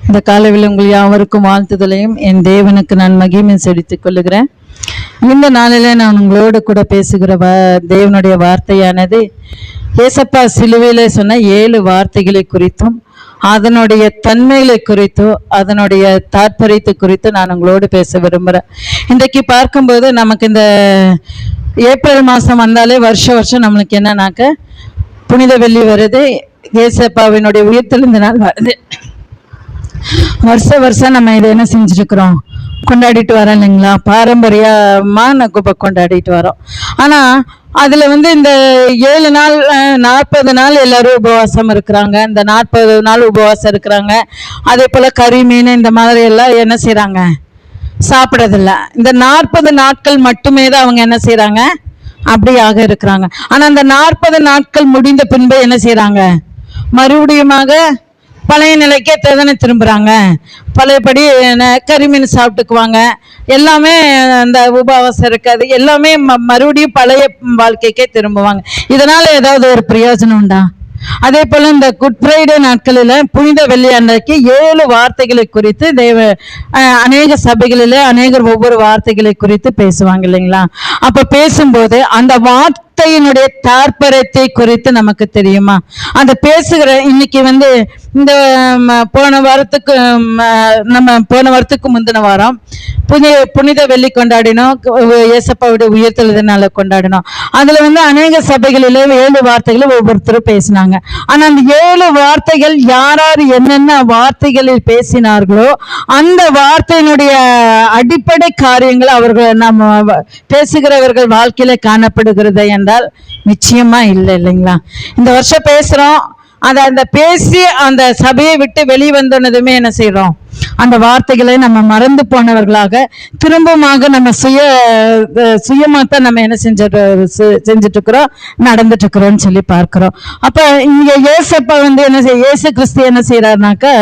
இந்த காலையில் உங்கள் யாவருக்கும் வாழ்த்துதலையும் என் தேவனுக்கு நான் மகிமை செலுத்திக் கொள்ளுகிறேன். இந்த நாளில நான் உங்களோடு கூட பேசுகிற தேவனுடைய வார்த்தையானது ஏசப்பா சிலுவையில சொன்ன 7 வார்த்தைகளை குறித்தும் அதனுடைய தன்மைகளை குறித்தும் அதனுடைய தாற்பயத்தை குறித்து நான் உங்களோடு பேச விரும்புகிறேன். இன்றைக்கு பார்க்கும்போது நமக்கு இந்த ஏப்ரல் மாதம் வந்தாலே வருஷம் நம்மளுக்கு என்னன்னாக்க புனித வெள்ளி வருது, ஏசப்பாவினுடைய உயிர்த்தெழுந்த நாள் வருது. வருஷம் நம்ம இதை என்ன செஞ்சுருக்கிறோம், கொண்டாடிட்டு வரோம் இல்லைங்களா? பாரம்பரியமாக கொண்டாடிட்டு வரோம். ஆனால் அதில் இந்த 7 நாள் 40 நாள் எல்லாரும் உபவாசம் இருக்கிறாங்க. இந்த 40 நாள் உபவாசம் இருக்கிறாங்க. அதே போல் கறி மீன் இந்த மாதிரி எல்லாம் என்ன செய்கிறாங்க, சாப்பிட்றதில்ல. இந்த 40 நாட்கள் மட்டுமே தான் அவங்க என்ன செய்கிறாங்க, அப்படியாக இருக்கிறாங்க. ஆனால் அந்த 40 நாட்கள் முடிந்த பின்பு என்ன செய்கிறாங்க, மறுபடியுமாக பழைய நிலைக்கே தானே திரும்புகிறாங்க. பழையபடி கறிமீன் சாப்பிட்டுக்குவாங்க. எல்லாமே அந்த உபவாசம் இருக்காது, எல்லாமே மறுபடியும் பழைய வாழ்க்கைக்கே திரும்புவாங்க. இதனால் ஏதாவது ஒரு பிரயோஜனம் உண்டா? அதே போல் இந்த குட் ஃப்ரைடே நாட்களில் புனித வெள்ளி அன்றைக்கு 7 வார்த்தைகளை குறித்து அநேக சபைகளில் அநேகர் ஒவ்வொரு வார்த்தைகளை குறித்து பேசுவாங்க இல்லைங்களா? அப்போ பேசும்போது அந்த வார்த்தையினுடைய தாற்பயத்தை குறித்து நமக்கு தெரியுமா? அந்த பேசுகிற இன்னைக்கு இந்த போன வாரத்துக்கு முந்தின வாரம் புனித வெள்ளி கொண்டாடினோம், ஏசப்பாவுடைய உயிர்த்தெழுதனால கொண்டாடினோம். அதுல அநேக சபைகளிலே 7 வார்த்தைகளை ஒவ்வொருத்தரும் பேசினாங்க. ஆனா அந்த 7 வார்த்தைகள் யார் என்னென்ன வார்த்தைகளில் பேசினார்களோ அந்த வார்த்தையினுடைய அடிப்படை காரியங்கள் அவர்கள் நம்ம பேசுகிறவர்கள் வாழ்க்கையில காணப்படுகிறது என்றால் நிச்சயமா இல்லை இல்லைங்களா? இந்த வருஷம் பேசுறோம், அந்த பேசி அந்த சபையை விட்டு வெளிவந்ததுமே என்ன செய்யறோம், அந்த வார்த்தைகளை நம்ம மறந்து போனவர்களாக திரும்பமாக நம்ம சுயமாத்தான் நம்ம என்ன செஞ்சுட்டு இருக்கிறோம், நடந்துட்டு இருக்கிறோம்னு சொல்லி பார்க்கிறோம். அப்ப இங்க ஏசப்பா இயேசு கிறிஸ்து என்ன செய்யறாருனாக்க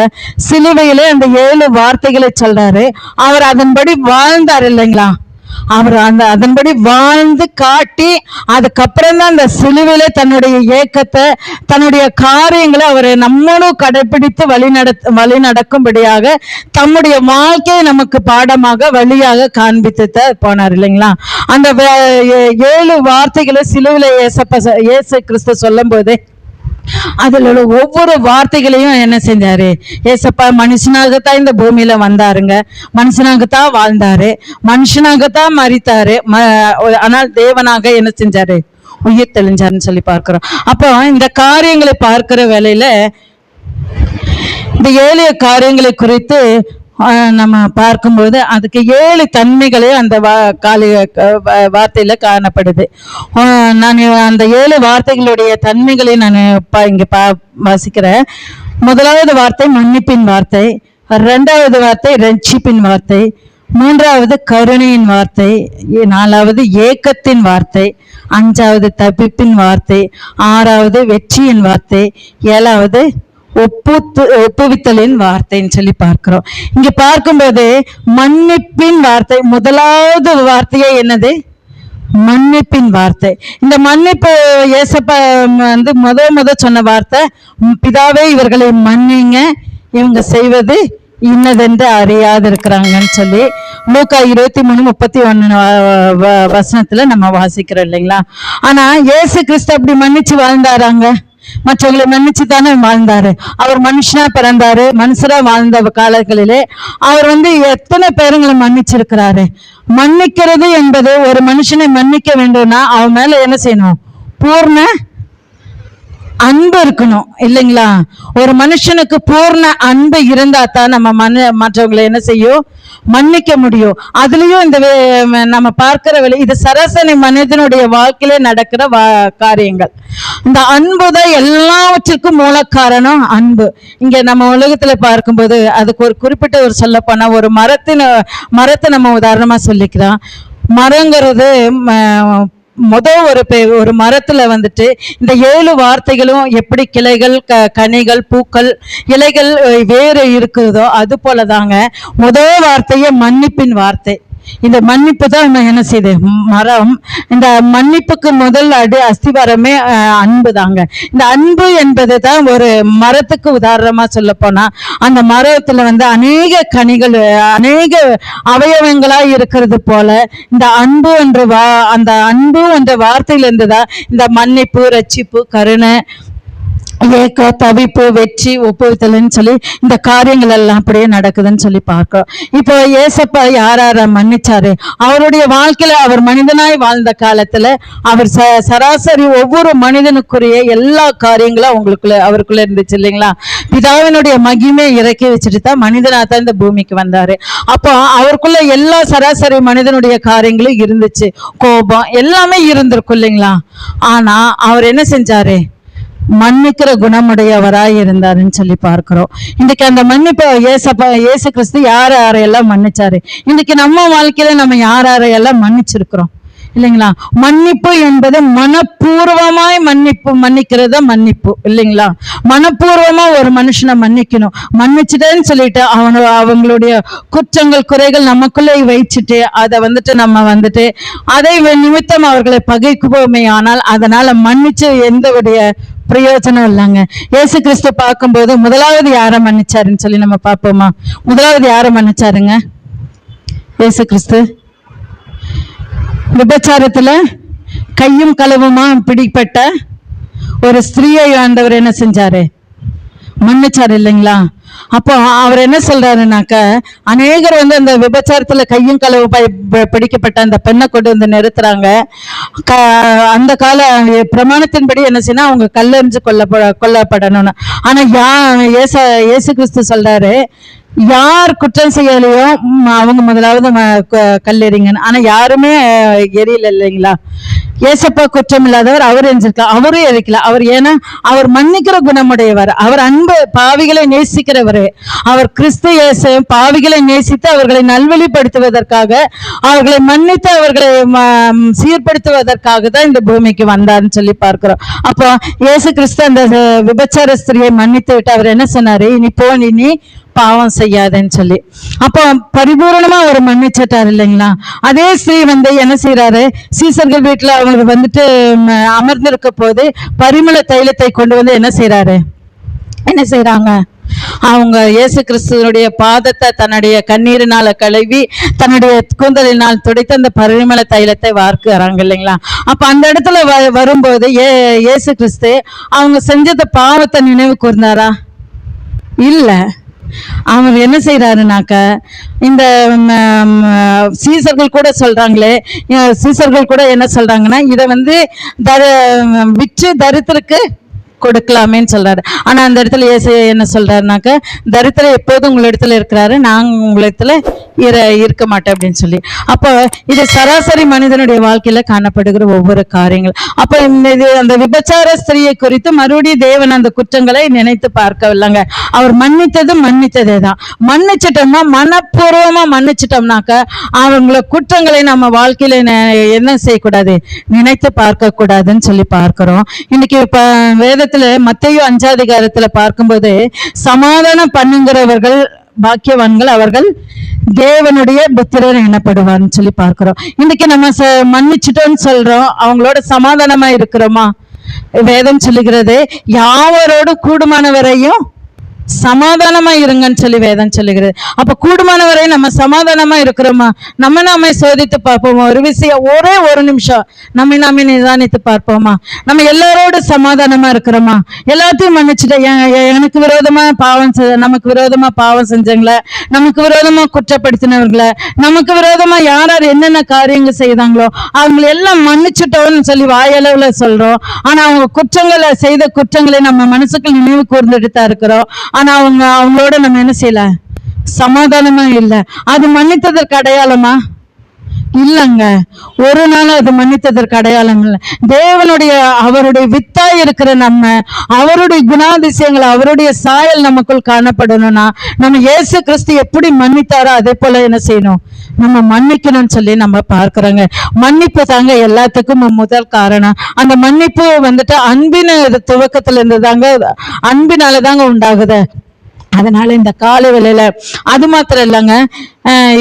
சிலுவையில அந்த 7 வார்த்தைகளை சொல்றாரு. அவர் அதன்படி வாழ்ந்தார் இல்லைங்களா? அவர் அதன்படி வாழ்ந்து காட்டி அதுக்கப்புறம் தான் அந்த சிலுவையில தன்னுடைய ஏக்கத்தை தன்னுடைய காரியங்களை அவர் நம்மளும் கடைபிடித்து வழி நடக்கும்படியாக தம்முடைய வாழ்க்கையை நமக்கு பாடமாக வழியாக காண்பித்து போனார் இல்லைங்களா? அந்த 7 வார்த்தைகளை சிலுவையில இயேசு கிறிஸ்து சொல்லும் போதே அதுல ஒவ்வொரு வார்த்தைகளையும் என்ன செஞ்சாரு, ஏசப்பா மனுஷனாகத்தான் இந்த பூமியில வந்தாருங்க, மனுஷனாகத்தான் வாழ்ந்தாரு, மனுஷனாகத்தான் மரித்தாரு, ஆனால் தேவனாக என்ன செஞ்சாரு, உயிர் தெளிஞ்சாருன்னு சொல்லி பார்க்கிறோம். அப்போ இந்த காரியங்களை பார்க்கிற வேளையில இந்த 7 காரியங்களை குறித்து நம்ம பார்க்கும்போது அதுக்கு 7 தன்மைகளே அந்த வார்த்தையில காணப்படுது. நான் அந்த 7 வார்த்தைகளுடைய தன்மைகளை நான் இங்க வாசிக்கிறேன். முதலாவது வார்த்தை மன்னிப்பின் வார்த்தை, 2வது வார்த்தை ரட்சிப்பின் வார்த்தை, 3வது கருணையின் வார்த்தை, 4வது ஏக்கத்தின் வார்த்தை, 5வது தப்பிப்பின் வார்த்தை, 6வது வெற்றியின் வார்த்தை, 7வது ஒப்புவித்தலின் வார்த்தைன்னு சொல்லி பார்க்கிறோம். இங்க பார்க்கும்போது மன்னிப்பின் வார்த்தை முதலாவது வார்த்தையே என்னது, மன்னிப்பின் வார்த்தை. இந்த மன்னிப்பு ஏசப்பா முத சொன்ன வார்த்தை, பிதாவே இவர்களை மன்னிங்க, இவங்க செய்வது இன்னதென்று அறியாது இருக்கிறாங்கன்னு சொல்லி லூக்கா 23:31 வசனத்துல நம்ம வாசிக்கிறோம் இல்லைங்களா? ஆனா இயேசு கிறிஸ்து அப்படி மன்னிச்சு வாழ்ந்தாராங்க? மற்றவங்களை மன்னிச்சு தானே வாழ்ந்தாரு. அவர் மனுஷனா பிறந்தாரு, மனுஷரா வாழ்ந்த காலங்களிலே அவர் எத்தனை பேருங்களை மன்னிச்சிருக்கிறாரு. மன்னிக்கிறது என்பது ஒரு மனுஷனை மன்னிக்க வேண்டும்னா அவன் மேல என்ன செய்யணும், பூர்ண அன்பு இருக்கணும் இல்லைங்களா? ஒரு மனுஷனுக்கு பூர்ண அன்பு இருந்தா தான் நம்ம மற்றவங்களை என்ன செய்யும், மன்னிக்க முடியும். அதுலயும் இந்த நம்ம பார்க்கிற வேலை இது சராசரி மனிதனுடைய வாழ்க்கையில நடக்கிற காரியங்கள். இந்த அன்பு தான் எல்லாவற்றிற்கும் மூல காரணம், அன்பு. இங்க நம்ம உலகத்துல பார்க்கும்போது அதுக்கு ஒரு குறிப்பிட்ட ஒரு சொல்ல போனா ஒரு மரத்தை நம்ம உதாரணமா சொல்லிக்கிறோம். மரங்கிறது ஒரு மரத்துல இந்த 7 வார்த்தைகளும் எப்படி கிளைகள் கனிகள் பூக்கள் இலைகள் வேறு இருக்குதோ அது போலதாங்க முதல் வார்த்தையே மன்னிப்பின் வார்த்தை. இந்த மன்னிப்பு தான் நம்ம என்ன செய்யுது மரம். இந்த மன்னிப்புக்கு முதல் அஸ்திவாரமே அன்பு தாங்க. இந்த அன்பு என்பது தான் ஒரு மரத்துக்கு உதாரணமா சொல்ல போனா, அந்த மரத்துல அநேக கனிகள், அநேக அவயவங்களா இருக்கிறது போல இந்த அன்பு என்ற அந்த அன்பு என்ற வார்த்தையில இருந்துதான் இந்த மன்னிப்பு, ரட்சிப்பு, கருணை, ஏக்க, தவிப்பு, வெற்றி, ஒப்புவித்தல்னு சொல்லி இந்த காரியங்கள் எல்லாம் அப்படியே நடக்குதுன்னு சொல்லி பார்க்கிறோம். இப்போ ஏசப்பா யார மன்னிச்சாரு? அவருடைய வாழ்க்கையில அவர் மனிதனாய் வாழ்ந்த காலத்துல அவர் சராசரி ஒவ்வொரு மனிதனுக்குரிய எல்லா காரியங்களும் அவருக்குள்ள இருந்துச்சு இல்லைங்களா? பிதாவினுடைய மகிமை இறக்கி வச்சுட்டு தான் மனிதனா தான் இந்த பூமிக்கு வந்தாரு. அப்போ அவருக்குள்ள எல்லா சராசரி மனிதனுடைய காரியங்களும் இருந்துச்சு. கோபம் எல்லாமே இருந்திருக்கும் இல்லைங்களா? ஆனா அவர் என்ன செஞ்சாரு? மன்னிக்கிற குணமுடையவராய் இருந்தாருன்னு சொல்லி பார்க்கிறோம். இன்னைக்கு அந்த மன்னிப்பை இயேசு கிறிஸ்து யாரையெல்லாம் மன்னிச்சாரு? இன்னைக்கு நம்ம வாழ்க்கையில நம்ம யாரையெல்லாம் மன்னிச்சிருக்கிறோம் இல்லைங்களா? மன்னிப்பு என்பது மனப்பூர்வமாய் மன்னிக்கிறது மன்னிப்பு இல்லைங்களா? மனப்பூர்வமா ஒரு மனுஷனை மன்னிக்கணும். மன்னிச்சுட்டேன்னு சொல்லிட்டு அவங்களுடைய குற்றங்கள், குறைகள் நமக்குள்ளே வைச்சுட்டு அதை நம்ம அதை நிமித்தம் அவர்களை பகைக்குவோமே, ஆனால் அதனால மன்னிச்சு எந்தவுடைய பிரயோஜனம் இல்லைங்க. இயேசு கிறிஸ்து பார்க்கும்போது முதலாவது யாரை மன்னிச்சாருன்னு சொல்லி நம்ம பார்ப்போமா? முதலாவது யாரை மன்னிச்சாருங்க? இயேசு கிறிஸ்து விபச்சாரத்துல கையும் களவுமா பிடிப்பட்ட ஒரு ஸ்திரீயை ஆண்டவர் என்ன செஞ்சாரு? மன்னிச்சாரு இல்லைங்களா? அப்போ அவர் என்ன சொல்றாருனாக்க, அநேகர் அந்த விபச்சாரத்துல கையும் களவு பிடிக்கப்பட்ட அந்த பெண்ணை கொண்டு நிறுத்துறாங்க. அந்த கால பிரமாணத்தின்படி என்ன செய்யணும்? அவங்க கல்லெறிஞ்சு கொல்லப்படணும்னு. ஆனா இயேசு கிறிஸ்து சொல்றாரு, யார் குற்றம் செய்யலையோ அவங்க முதலாவது கல்லெறிங்கன்னு. ஆனா யாருமே எரியல இல்லைங்களா? ஏசப்பா குற்றம் இல்லாதவர், அவர் எரிஞ்சிருக்கலாம், அவரும் எரிக்கல. அவர் ஏன்னா அவர் மன்னிக்கிற குணமுடையவர், அவர் அன்பு, பாவிகளை நேசிக்கிறவர். அவர் கிறிஸ்து இயேசு பாவிகளை நேசித்து அவர்களை நல்வழிப்படுத்துவதற்காக, அவர்களை மன்னித்து அவர்களை சீர்படுத்துவதற்காக தான் இந்த பூமிக்கு வந்தார்னு சொல்லி பார்க்கிறோம். அப்போ இயேசு கிறிஸ்து அந்த விபச்சார ஸ்திரியை மன்னித்து விட்டு அவர் என்ன சொன்னாரு? இனி போ, நீ பாவம் செய்யாதுன்னு சொல்லி. அப்போ பரிபூர்ணமா அவர் மன்னிச்சிட்டாரு இல்லைங்களா? அதே ஸ்ரீ என்ன செய்யறாரு? சீசர்கள் வீட்டுல அவங்களுக்கு அமர்ந்திருக்க போது பரிமள தைலத்தை கொண்டு என்ன செய்யறாங்க? அவங்க இயேசு கிறிஸ்துவனுடைய பாதத்தை தன்னுடைய கண்ணீரினால கழுவி தன்னுடைய கூந்தலினால் துடைத்து அந்த பரிமள தைலத்தை வார்க்கிறாங்க இல்லைங்களா? அப்ப அந்த இடத்துல வரும்போது இயேசு கிறிஸ்து அவங்க செஞ்சத பாவத்தை நினைவு கூர்ந்தாரா? இல்ல. அவர் என்ன செய்யறாருனாக்க, இந்த சீசர்கள் கூட சொல்றாங்களே, சீசர்கள் கூட என்ன சொல்றாங்கன்னா, இதை விற்று தரித்திற்கு கொடுக்கலாமேன்னு சொல்றாரு. ஆனா அந்த இடத்துல இயேசு என்ன சொல்றாருனாக்க, தரித்திரம் எப்போதும் உங்களிடத்துல இருக்கிறாரு, நாங்க உங்களிடத்துல இருக்க மாட்டேன் அப்படின்னு சொல்லி. அப்போ இது சராசரி மனிதனுடைய வாழ்க்கையில காணப்படுகிற ஒவ்வொரு காரியங்கள். அப்ப அந்த விபச்சார ஸ்திரியை குறித்து மறுபடியும் தேவன் அந்த குற்றங்களை நினைத்து பார்க்கவில்லைங்க. அவர் மன்னித்ததே தான். மன்னிச்சிட்டோம்னா, மனப்பூர்வமா மன்னிச்சிட்டோம்னாக்க, அவங்கள குற்றங்களை நம்ம வாழ்க்கையில என்ன செய்யக்கூடாது? நினைத்து பார்க்க கூடாதுன்னு சொல்லி பார்க்கிறோம். இன்னைக்கு இப்ப வேதத்துல மத்தேயு 5ஆம் அதிகாரத்துல பார்க்கும்போது, சமாதானம் பண்ணுங்கிறவர்கள் பாக்கியவான்கள், அவர்கள் தேவனுடைய புத்திரர் எனப்படுவார்னு சொல்லி பார்க்கிறோம். இன்னைக்கு நம்ம மன்னிச்சுட்டோம்னு சொல்றோம், அவங்களோட சமாதானமா இருக்கிறோமா? வேதம் சொல்லுகிறது, யாவரோடு கூடுமானவரையும் சமாதானமா இருங்கன்னு சொல்லி வேதம் சொல்லுகிறது. அப்ப கூடுமானவரை நம்ம சமாதானமா இருக்கிறோமா? நாம சோதித்து பார்ப்போமா? ஒரு விஷயம், ஒரே ஒரு நிமிஷம் நாமே நிதானித்து பார்ப்போமா? நம்ம எல்லாரோட சமாதானமா இருக்கிறோமா? எல்லாத்தையும் மன்னிச்சுட்டு, எனக்கு விரோதமா நமக்கு விரோதமா பாவம் செஞ்சவங்கள, நமக்கு விரோதமா குற்றப்படுத்தினவர்களை, நமக்கு விரோதமா யார் என்னென்ன காரியங்கள் செய்தாங்களோ அவங்களை எல்லாம் மன்னிச்சுட்டோம்னு சொல்லி வாயளவுல சொல்றோம். ஆனா அவங்க செய்த குற்றங்களை நம்ம மனசுக்கு நினைவு கூர்ந்துட்டு தான் இருக்கிறோம். ஆனா அவங்களோட நம்ம என்ன செய்யல? சமாதானமா இல்ல. அது மன்னித்ததற்கு அடையாளமா? இல்லங்க. ஒரு நாள் அது மன்னித்ததற்கு அடையாளம் இல்லை. அவருடைய வித்தா இருக்கிற நம்ம, அவருடைய குணாதிசயங்கள், அவருடைய சாயல் நமக்குள் காணப்படணும்னா, நம்ம இயேசு கிறிஸ்து எப்படி மன்னித்தாரோ அதே போல என்ன செய்யணும்? நம்ம மன்னிக்கணும்னு சொல்லி நம்ம பார்க்கிறோங்க. மன்னிப்பு தாங்க எல்லாத்துக்கும் முதல் காரணம். அந்த மன்னிப்பு அன்பின் துவக்கத்துல இருந்து தாங்க, அன்பினால தாங்க உண்டாகுது. அதனால இந்த காலை வேளையில அது மாத்திரம் இல்லைங்க,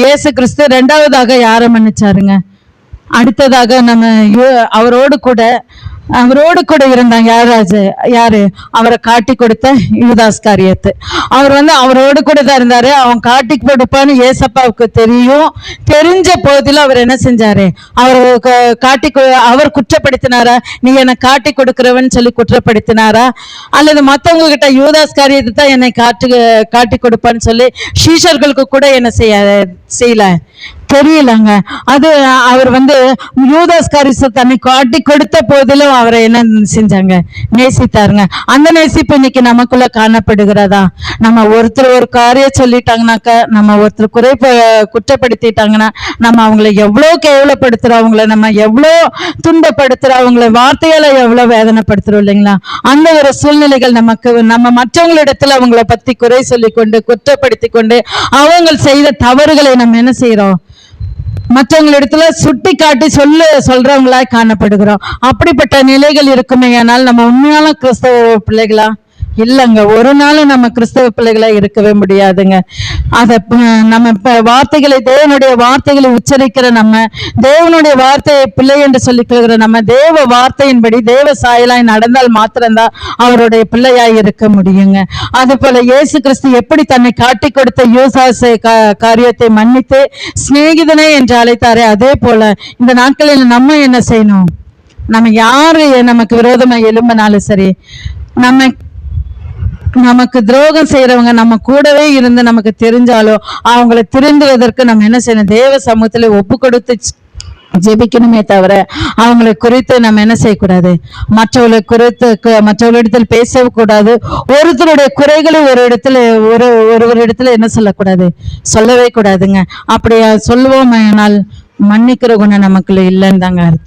இயேசு கிறிஸ்து ரெண்டாவதாக யாரை மன்னிச்சாருங்க? அடுத்ததாக நம்ம அவரோடு கூட இருந்தாங்க யாரு? அவரை காட்டி கொடுத்த யூதாஸ் காரியத்து. அவர் அவரோடு கூட தான் இருந்தாரு. அவன் காட்டி கொடுப்பான்னு ஏசப்பாவுக்கு தெரியும். தெரிஞ்ச போதிலும் அவர் என்ன செஞ்சாரு? அவர் குற்றப்படுத்தினாரா? நீ என்னை காட்டி கொடுக்கிறவன் சொல்லி குற்றப்படுத்தினாரா? அல்லது மற்றவங்க கிட்ட யூதாஸ் காரியத்தை தான் என்னை காட்டி கொடுப்பான்னு சொல்லி சீஷர்களுக்கு கூட என்ன செய்யல தெரியலங்க. அது அவர் யூதாஸ் காரியத்தை தன்னை காட்டி கொடுத்த போதிலும் அவரை என்ன செஞ்சாங்க? நேசித்தாருங்க. அந்த நேசிப்பு இன்னைக்கு நமக்குள்ள காணப்படுகிறதா? நம்ம ஒருத்தர் ஒரு காரியம் சொல்லிட்டாங்கனாக்க, நம்ம ஒருத்தர் குற்றப்படுத்திட்டாங்கன்னா நம்ம அவங்களை எவ்வளவு கேவலப்படுத்துறோம், அவங்கள நம்ம எவ்வளவு துன்பப்படுத்துறோம், அவங்களை வார்த்தையால எவ்வளவு வேதனைப்படுத்துறோம் இல்லைங்களா? அந்த ஒரு சூழ்நிலைகள் நம்ம மற்றவங்களிடத்துல அவங்கள பத்தி குறை சொல்லி கொண்டு குற்றப்படுத்தி கொண்டு அவங்க செய்த தவறுகளை நம்ம என்ன செய்யறோம்? மற்றவங்களிடத்துல சுட்டி காட்டி சொல்றவங்களா காணப்படுகிறோம். அப்படிப்பட்ட நிலைகள் இருக்குமே. ஆனால் நம்ம உண்மையான கிறிஸ்தவ பிள்ளைகளா? இல்லைங்க. ஒரு நாளும் நம்ம கிறிஸ்தவ பிள்ளைகளா இருக்கவே முடியாதுங்க. நம்ம வார்த்தைகளை, தேவனுடைய வார்த்தைகளை உச்சரிக்கிற நம்ம, தேவனுடைய வார்த்தையை பிள்ளை என்று சொல்லிக்கொள்கிற நம்ம, தேவ வார்த்தையின்படி தேவ சாயலாய் நடந்தால் மாத்திரம்தான் அவருடைய பிள்ளையாய் இருக்க முடியுங்க. அது போல இயேசு கிறிஸ்து எப்படி தன்னை காட்டி கொடுத்த யூதாஸ் காரியத்தை மன்னித்து சிநேகிதனே என்று அழைத்தாரே, அதே போல இந்த நாட்களில் நம்ம என்ன செய்யணும்? நம்ம யாரு நமக்கு விரோதமா எழும்பினாலும் சரி, நமக்கு துரோகம் செய்யறவங்க நம்ம கூடவே இருந்து நமக்கு தெரிஞ்சாலோ அவங்களை திருந்துவதற்கு நம்ம என்ன செய்யணும்? தேவ சமூகத்துல ஒப்பு கொடுத்து ஜெபிக்கணுமே தவிர அவங்களை குறித்து நம்ம என்ன செய்யக்கூடாது? மற்றவர்களிடத்தில் பேசவே கூடாது. ஒருத்தருடைய குறைகளை ஒரு இடத்துல என்ன சொல்லக்கூடாது? சொல்லவே கூடாதுங்க. அப்படியா சொல்லுவோம், மன்னிக்கிற குணம் நமக்குள்ள இல்லைன்னு தாங்க அர்த்தம்.